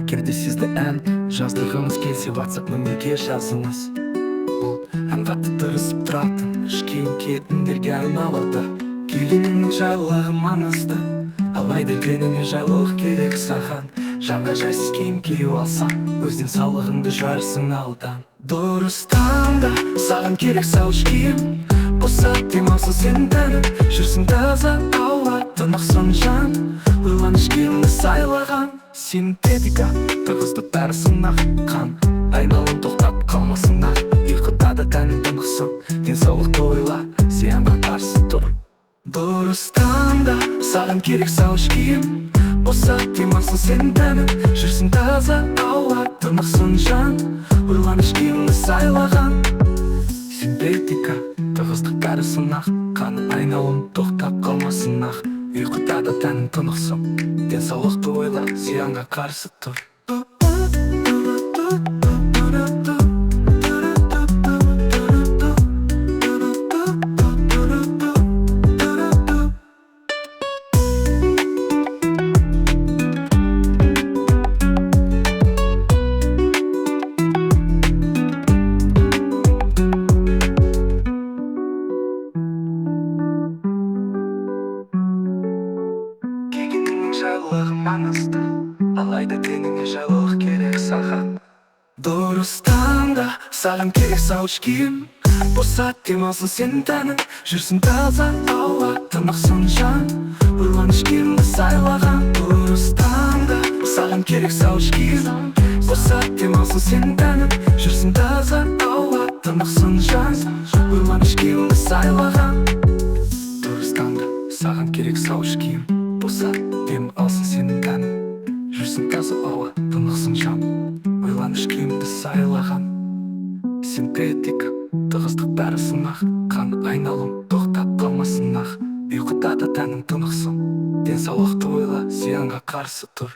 Керде сізді ән жаздырғымыз келсе WhatsApp нөмірге жазыңыз. Бұл ән қатты тырысып тұратын іш киім киетіндерге арналады. Келіннің жайлылығы маңызды, алайда келінге жайлылық керек саған. Жаңа жайсыз киім киіп алсаң, өзден саулығыңды жарсың алдан. Дұрыс таңда саған керек сау іш киім, болса демалсын сен тәнің, жүрсің таза ауа, тынықсын жан. Ойланыш киімді сайлаған, синтетика тығыздық бәрі сынақ қан. Айналым тоқтап қалмасың ақ, ұйқыда да тәнің тынықсын, денсаулықты ойла, зиянға қарсы тұр. Дұрыс таңда саған керек сау іш киім, болса демалсын сен тәнің, жүрсің таза ауа, тынықсын жан. Ойланыш киімді сайлаған, синтетика тығыздық бәрі сынақ қан. Айналым тоқтап қалмасын ақ, ұйқыда да тәнің тынықсын, денсаулықты ойла, зиянға қарсы тұр. Жайлылығы маңызды, алайда теңіңе жайлылық керек саған. Дұрыс таңда саған керек сау іш киім, болса демалсын сен тәнің, жүрсің таза ауа, тынықсын жан. Ойланыш киімді сайлаған. Дұрыс таңда саған керек сау іш киім, болса демалсын сен тәнің, жүрсің таза ауа, тынықсын жан. Ойланыш киімді сайлаған. Дұрыс таңда саған керек сау іш киім, болса демалсын сенің тәнің, жүрсің таза ауа, тынықсын жан. Ойланыш киімді сайлаған, синтетика тығыздық бәрі сынақ қан. Айналым тоқтап қалмасын ақ, ұйқыда да тәнің тынықсын, денсаулықты ойла, зиянға қарсы тұр.